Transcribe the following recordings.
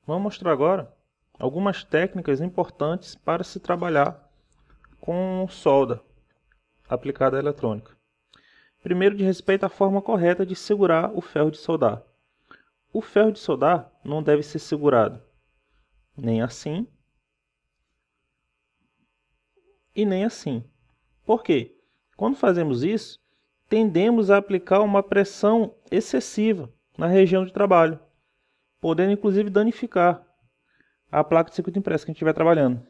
Vamos mostrar agora algumas técnicas importantes para se trabalhar com solda aplicada à eletrônica. Primeiro, de respeito à forma correta de segurar o ferro de soldar. O ferro de soldar não deve ser segurado nem assim e nem assim. Por quê? Quando fazemos isso, tendemos a aplicar uma pressão excessiva na região de trabalho, podendo inclusive danificar a placa de circuito impresso que a gente estiver trabalhando.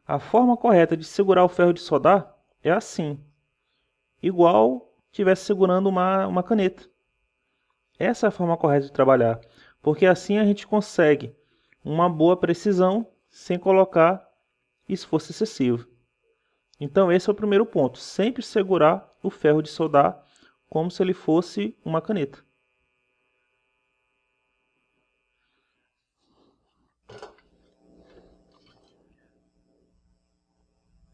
A forma correta de segurar o ferro de soldar é assim, igual estivesse segurando uma caneta. Essa é a forma correta de trabalhar, porque assim a gente consegue uma boa precisão sem colocar esforço excessivo. Então esse é o primeiro ponto, sempre segurar o ferro de soldar como se ele fosse uma caneta.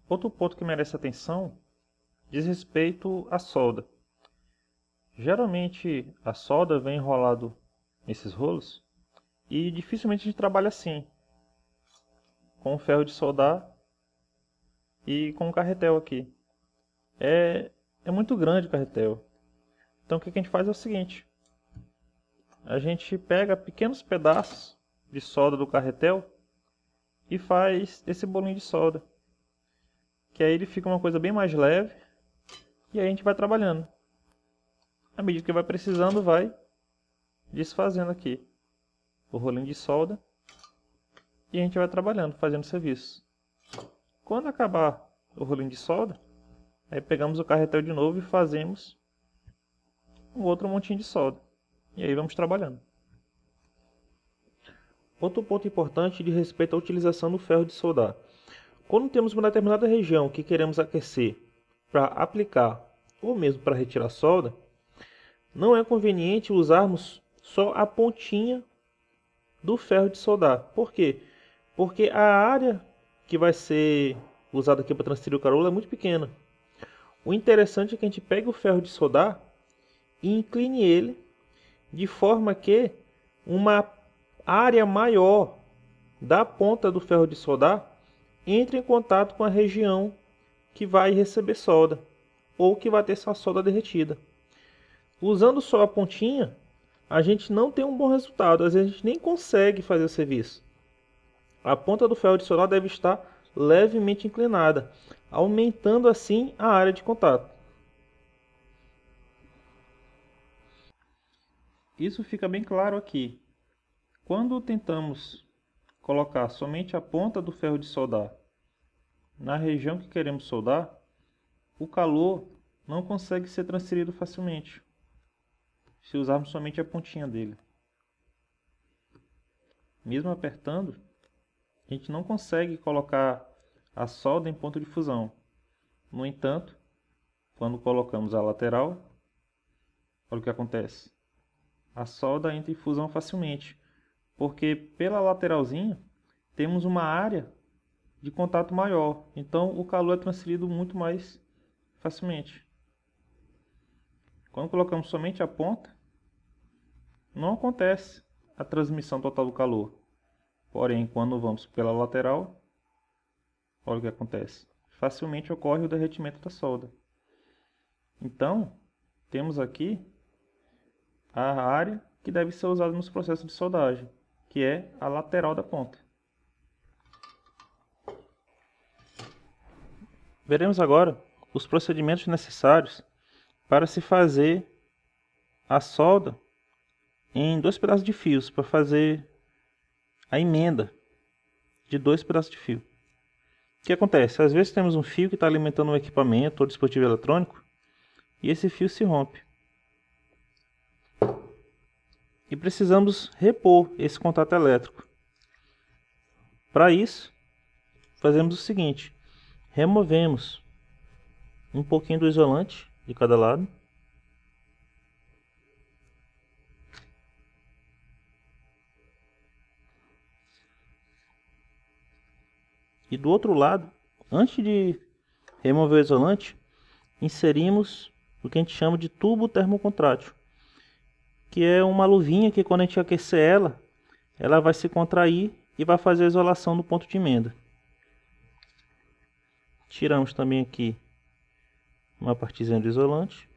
Outro ponto que merece atenção diz respeito à solda. Geralmente a solda vem enrolado nesses rolos e dificilmente a gente trabalha assim, com o ferro de soldar e com o carretel aqui. É muito grande o carretel. Então o que a gente faz é o seguinte: a gente pega pequenos pedaços de solda do carretel e faz esse bolinho de solda, que aí ele fica uma coisa bem mais leve e aí a gente vai trabalhando. À medida que vai precisando, vai desfazendo aqui o rolinho de solda e a gente vai trabalhando, fazendo serviço. Quando acabar o rolinho de solda, aí pegamos o carretel de novo e fazemos um outro montinho de solda. E aí vamos trabalhando. Outro ponto importante de respeito à utilização do ferro de soldar. Quando temos uma determinada região que queremos aquecer para aplicar ou mesmo para retirar solda, não é conveniente usarmos só a pontinha do ferro de soldar. Por quê? Porque a área que vai ser usada aqui para transferir o calor é muito pequena. O interessante é que a gente pegue o ferro de soldar e incline ele de forma que uma área maior da ponta do ferro de soldar entre em contato com a região que vai receber solda ou que vai ter sua solda derretida. Usando só a pontinha, a gente não tem um bom resultado, às vezes a gente nem consegue fazer o serviço. A ponta do ferro de soldar deve estar levemente inclinada, aumentando assim a área de contato. Isso fica bem claro aqui. Quando tentamos colocar somente a ponta do ferro de soldar na região que queremos soldar, o calor não consegue ser transferido facilmente, se usarmos somente a pontinha dele. Mesmo apertando, a gente não consegue colocar a solda em ponto de fusão. No entanto, quando colocamos a lateral, olha o que acontece. A solda entra em fusão facilmente, porque pela lateralzinha temos uma área de contato maior, então o calor é transferido muito mais facilmente. Quando colocamos somente a ponta, não acontece a transmissão total do calor. Porém, quando vamos pela lateral, olha o que acontece. Facilmente ocorre o derretimento da solda. Então, temos aqui a área que deve ser usada nos processos de soldagem, que é a lateral da ponta. Veremos agora os procedimentos necessários para se fazer a solda em 2 pedaços de fios, para fazer a emenda de 2 pedaços de fio. O que acontece? Às vezes temos um fio que está alimentando um equipamento ou dispositivo eletrônico e esse fio se rompe. E precisamos repor esse contato elétrico. Para isso, fazemos o seguinte: removemos um pouquinho do isolante de cada lado. E do outro lado, antes de remover o isolante, inserimos o que a gente chama de tubo termocontrátil, que é uma luvinha que quando a gente aquecer ela, ela vai se contrair e vai fazer a isolação do ponto de emenda. Tiramos também aqui uma partezinha do isolante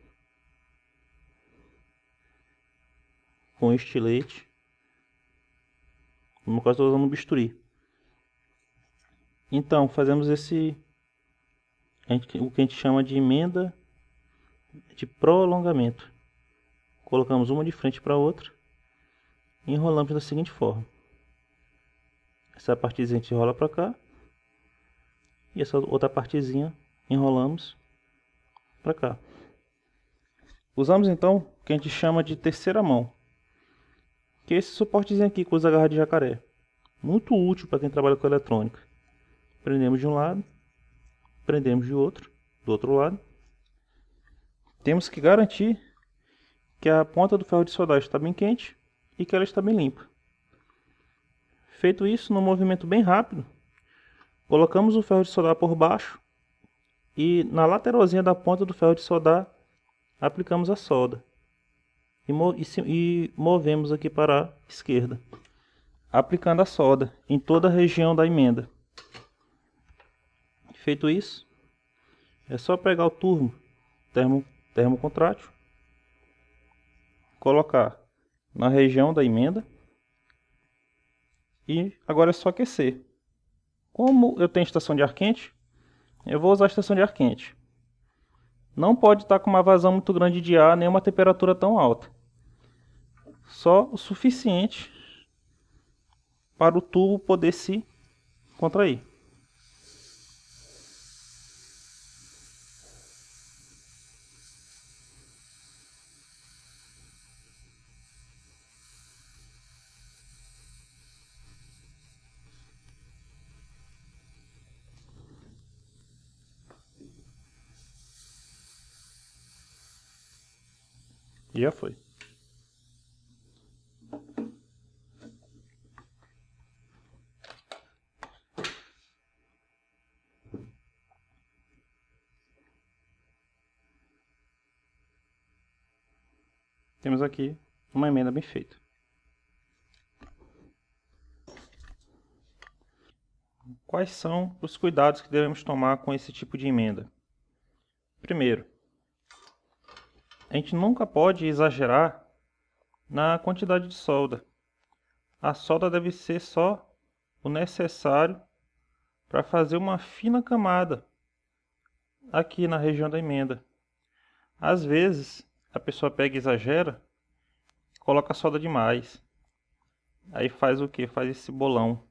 com estilete. No caso, estou usando um bisturi. Então, fazemos o que a gente chama de emenda de prolongamento. Colocamos uma de frente para a outra e enrolamos da seguinte forma. Essa partezinha a gente enrola para cá e essa outra partezinha enrolamos para cá. Usamos então o que a gente chama de terceira mão, que é esse suportezinho aqui que usa garra de jacaré. Muito útil para quem trabalha com eletrônica. Prendemos de um lado, prendemos do outro lado. Temos que garantir que a ponta do ferro de soldar está bem quente e que ela está bem limpa. Feito isso, num movimento bem rápido, colocamos o ferro de soldar por baixo e na lateralzinha da ponta do ferro de soldar aplicamos a solda e movemos aqui para a esquerda, aplicando a solda em toda a região da emenda. Feito isso, é só pegar o turbo termocontrátil, colocar na região da emenda e agora é só aquecer. Como eu tenho estação de ar quente, eu vou usar a estação de ar quente. Não pode estar com uma vazão muito grande de ar, nem uma temperatura tão alta. Só o suficiente para o tubo poder se contrair. E já foi. Temos aqui uma emenda bem feita. Quais são os cuidados que devemos tomar com esse tipo de emenda? Primeiro, a gente nunca pode exagerar na quantidade de solda. A solda deve ser só o necessário para fazer uma fina camada aqui na região da emenda. Às vezes, a pessoa pega e exagera, coloca solda demais. Aí faz o que? Faz esse bolão.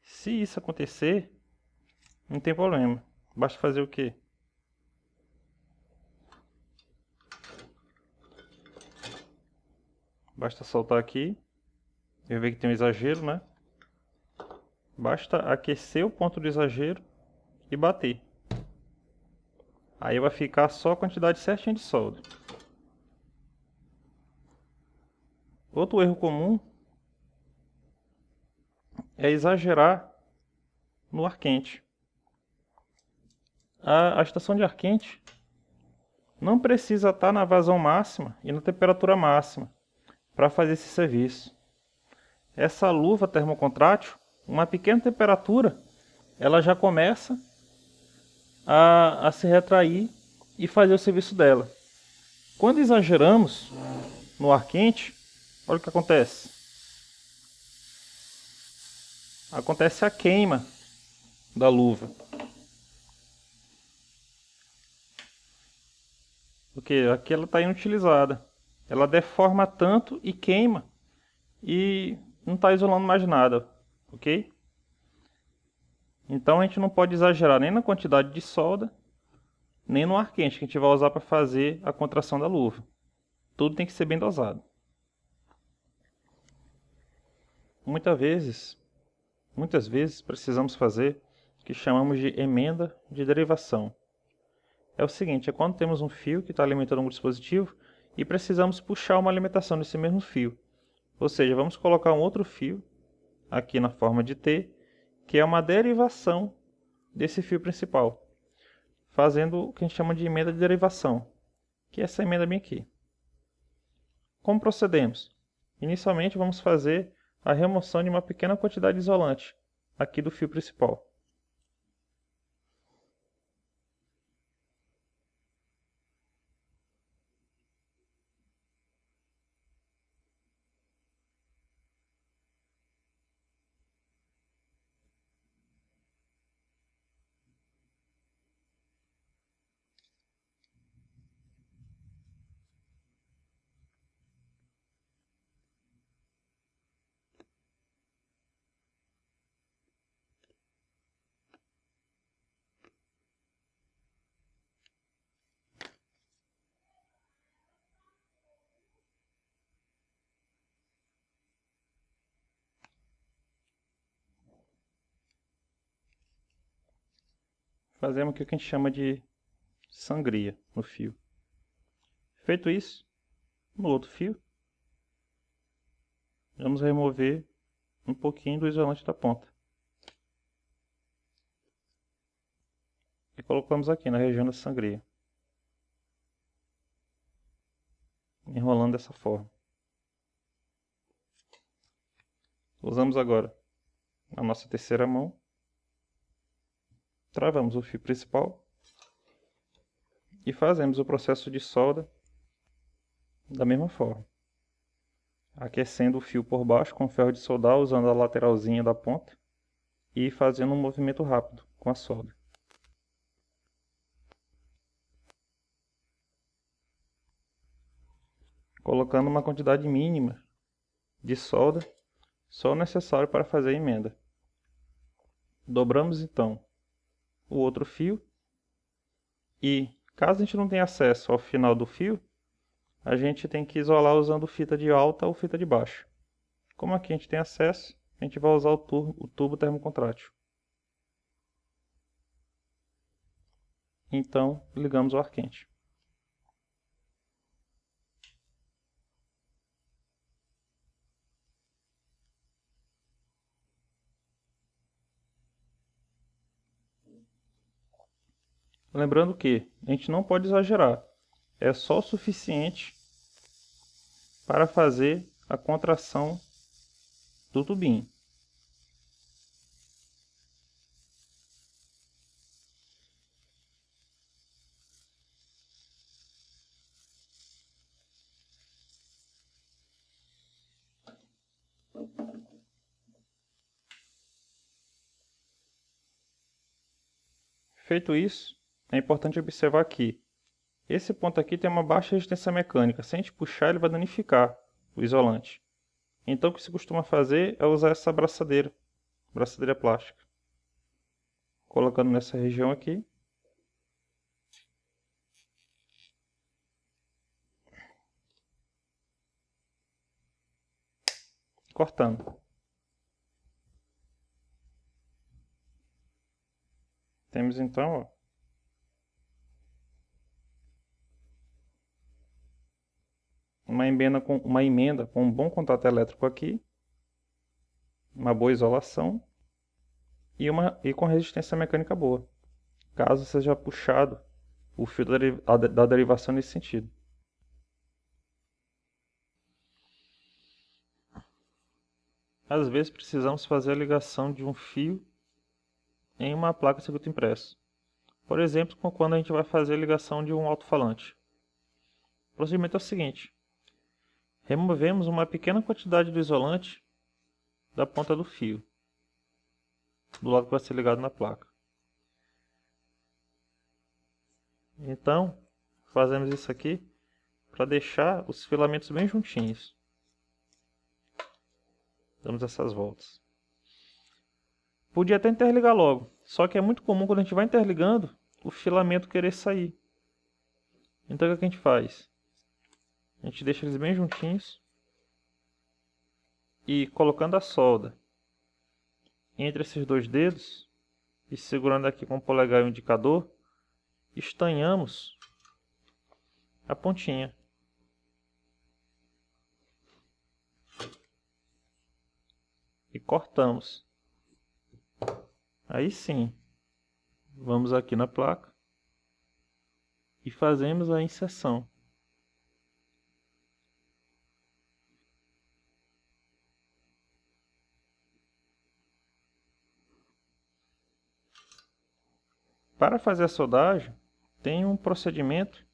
Se isso acontecer, não tem problema. Basta fazer o que? Basta soltar aqui. Eu vejo que tem um exagero, né? Basta aquecer o ponto do exagero e bater. Aí vai ficar só a quantidade certinha de solda. Outro erro comum é exagerar no ar quente. A estação de ar quente não precisa estar na vazão máxima e na temperatura máxima para fazer esse serviço. Essa luva termocontrátil, uma pequena temperatura, ela já começa a se retrair e fazer o serviço dela. Quando exageramos no ar quente, olha o que acontece. Acontece a queima da luva. Porque aqui ela está inutilizada. Ela deforma tanto e queima e não está isolando mais nada, ok? Então a gente não pode exagerar nem na quantidade de solda, nem no ar quente que a gente vai usar para fazer a contração da luva. Tudo tem que ser bem dosado. Muitas vezes precisamos fazer o que chamamos de emenda de derivação. É o seguinte, é quando temos um fio que está alimentando um dispositivo e precisamos puxar uma alimentação nesse mesmo fio. Ou seja, vamos colocar um outro fio aqui na forma de T, que é uma derivação desse fio principal, fazendo o que a gente chama de emenda de derivação, que é essa emenda bem aqui. Como procedemos? Inicialmente vamos fazer a remoção de uma pequena quantidade de isolante aqui do fio principal. Fazemos o que a gente chama de sangria no fio. Feito isso, no outro fio, vamos remover um pouquinho do isolante da ponta. E colocamos aqui na região da sangria. Enrolando dessa forma. Usamos agora a nossa terceira mão. Travamos o fio principal. E fazemos o processo de solda da mesma forma. Aquecendo o fio por baixo com ferro de soldar, usando a lateralzinha da ponta. E fazendo um movimento rápido com a solda. Colocando uma quantidade mínima de solda, só o necessário para fazer a emenda. Dobramos então o outro fio e, caso a gente não tenha acesso ao final do fio, a gente tem que isolar usando fita de alta ou fita de baixo. Como aqui a gente tem acesso, a gente vai usar o tubo termocontrátil. Então, ligamos o ar quente. Lembrando que a gente não pode exagerar, é só o suficiente para fazer a contração do tubinho. Feito isso, é importante observar que esse ponto aqui tem uma baixa resistência mecânica. Se a gente puxar, ele vai danificar o isolante. Então o que se costuma fazer é usar essa braçadeira plástica. Colocando nessa região aqui. Cortando. Temos então, ó, uma emenda com um bom contato elétrico aqui, uma boa isolação e com resistência mecânica boa, caso seja puxado o fio da derivação nesse sentido. Às vezes precisamos fazer a ligação de um fio em uma placa de circuito impresso. Por exemplo, quando a gente vai fazer a ligação de um alto-falante. O procedimento é o seguinte: removemos uma pequena quantidade do isolante da ponta do fio, do lado que vai ser ligado na placa. Então, fazemos isso aqui para deixar os filamentos bem juntinhos. Damos essas voltas. Podia até interligar logo, só que é muito comum quando a gente vai interligando o filamento querer sair. Então o que a gente faz? A gente deixa eles bem juntinhos e colocando a solda entre esses dois dedos e segurando aqui com o polegar e o indicador, estanhamos a pontinha. E cortamos. Aí sim, vamos aqui na placa e fazemos a inserção. Para fazer a soldagem, tem um procedimento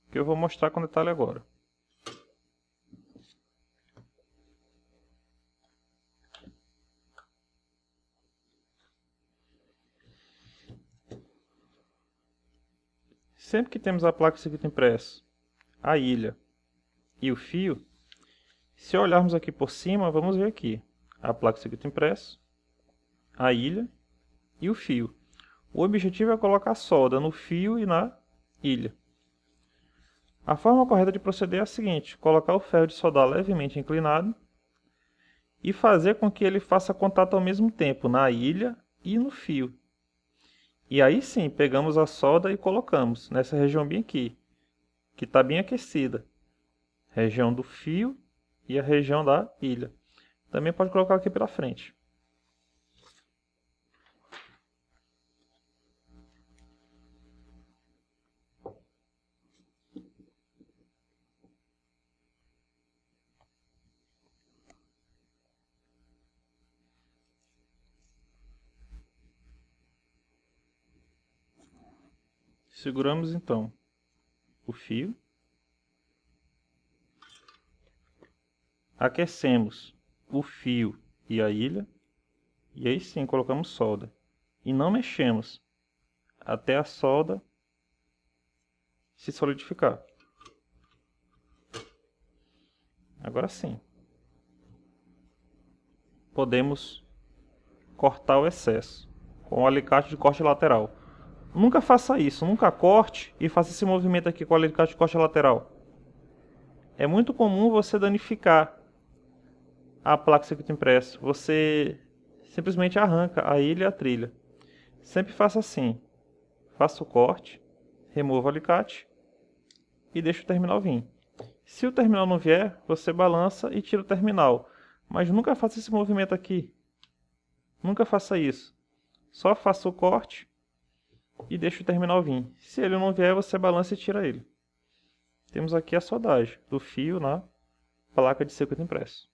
que eu vou mostrar com detalhe agora. Sempre que temos a placa de circuito impresso, a ilha e o fio, se olharmos aqui por cima, vamos ver aqui a placa de circuito impresso, a ilha e o fio. O objetivo é colocar solda no fio e na ilha. A forma correta de proceder é a seguinte: colocar o ferro de soldar levemente inclinado e fazer com que ele faça contato ao mesmo tempo na ilha e no fio. E aí sim, pegamos a solda e colocamos nessa região bem aqui, que está bem aquecida. Região do fio e a região da ilha. Também pode colocar aqui pela frente. Seguramos então o fio. Aquecemos o fio e a ilha. E aí sim colocamos solda. E não mexemos até a solda se solidificar. Agora sim. Podemos cortar o excesso com o alicate de corte lateral. Nunca faça isso, nunca corte e faça esse movimento aqui com o alicate de corte lateral. É muito comum você danificar a placa de circuito impresso. Você simplesmente arranca a ilha e a trilha. Sempre faça assim. Faça o corte, remova o alicate e deixa o terminal vir. Se o terminal não vier, você balança e tira o terminal. Mas nunca faça esse movimento aqui. Nunca faça isso. Só faça o corte e deixa o terminal vir. Se ele não vier, você balança e tira ele. Temos aqui a soldagem do fio na placa de circuito impresso.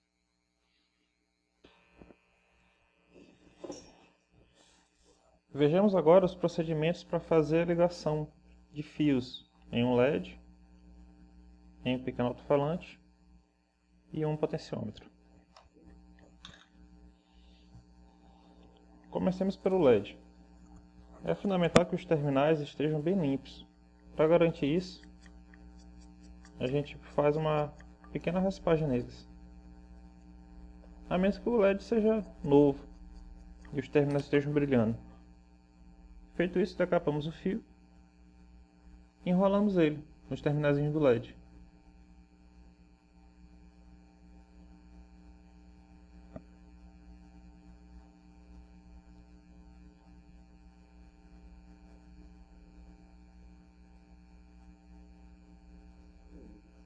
Vejamos agora os procedimentos para fazer a ligação de fios em um LED, em um pequeno alto-falante e um potenciômetro. Comecemos pelo LED. É fundamental que os terminais estejam bem limpos. Para garantir isso, a gente faz uma pequena raspagem neles. A menos que o LED seja novo e os terminais estejam brilhando. Feito isso, decapamos o fio e enrolamos ele nos terminais do LED.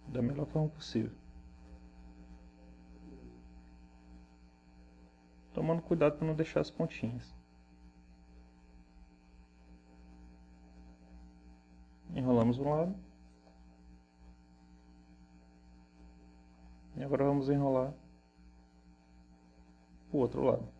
Da melhor forma possível. Tomando cuidado para não deixar as pontinhas. Enrolamos um lado. E agora vamos enrolar o outro lado.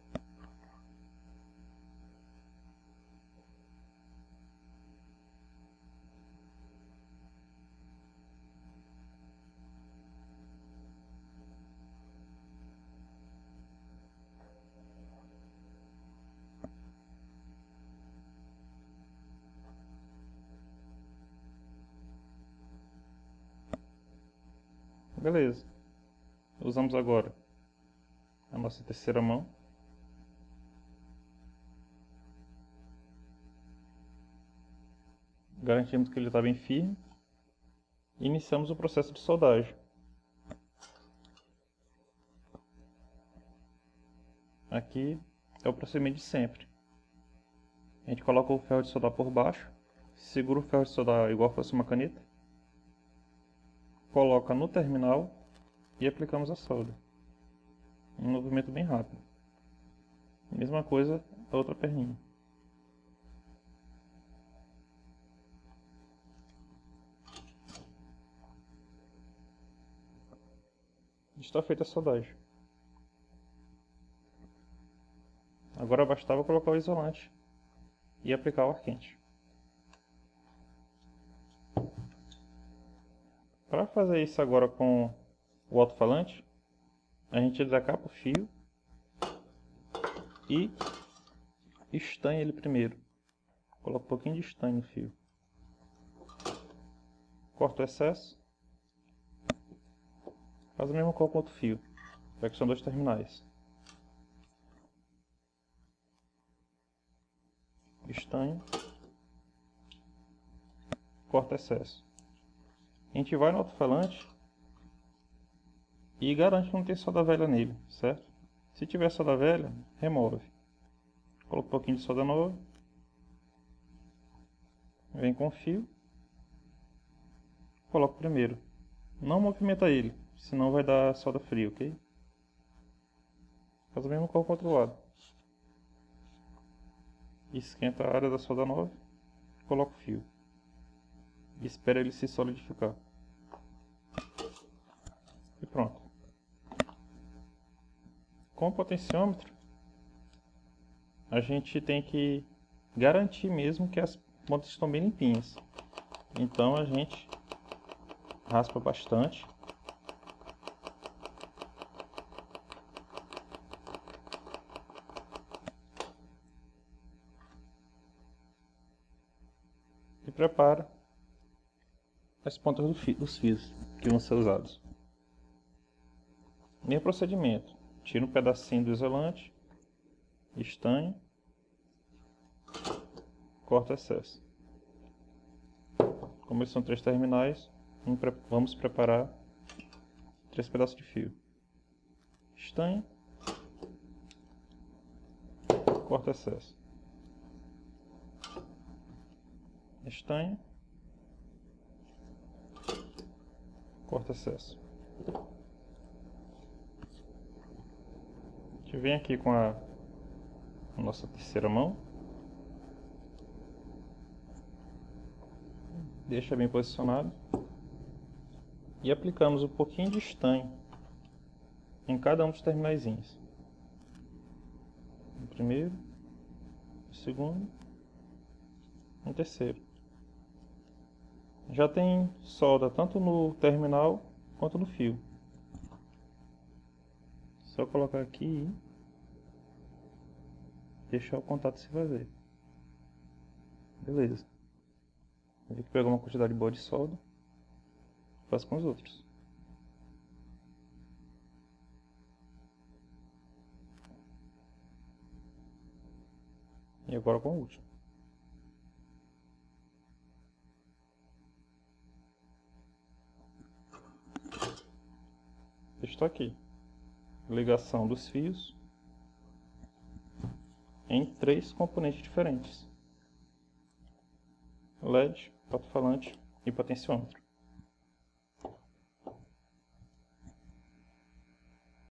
Beleza. Usamos agora a nossa terceira mão. Garantimos que ele está bem firme. E iniciamos o processo de soldagem. Aqui é o procedimento de sempre. A gente coloca o ferro de soldar por baixo. Segura o ferro de soldar igual fosse uma caneta. Coloca no terminal e aplicamos a solda. Um movimento bem rápido. Mesma coisa a outra perninha. Está feita a soldagem. Agora bastava colocar o isolante e aplicar o ar quente. Para fazer isso agora com o alto-falante, a gente decapa o fio e estanha ele primeiro. Coloca um pouquinho de estanho no fio. Corta o excesso. Faz a mesma coisa com outro fio, já que são dois terminais. Estanho. Corta o excesso. A gente vai no alto-falante e garante que não tem solda velha nele, certo? Se tiver solda velha, remove. Coloca um pouquinho de solda nova. Vem com o fio. Coloca o primeiro. Não movimenta ele, senão vai dar solda fria, ok? Faz o mesmo com o outro lado. Esquenta a área da solda nova. Coloca o fio. E espera ele se solidificar. E pronto. Com o potenciômetro, a gente tem que garantir mesmo que as pontas estão bem limpinhas. Então a gente raspa bastante. E prepara as pontas dos fios que vão ser usados. Mesmo procedimento. Tira um pedacinho do isolante, estanha, corta o excesso. Como eles são 3 terminais, vamos preparar 3 pedaços de fio. Estanha, corta o excesso. Estanha, corta o excesso. A gente vem aqui com a nossa terceira mão. Deixa bem posicionado. E aplicamos um pouquinho de estanho em cada um dos terminaizinhos. O primeiro, o segundo, o terceiro. Já tem solda tanto no terminal quanto no fio. Só colocar aqui e deixar o contato se fazer. Beleza. Vou que pegar uma quantidade boa de solda. Faço com os outros. E agora com o último. Estou aqui. Ligação dos fios em 3 componentes diferentes: LED, alto-falante e potenciômetro.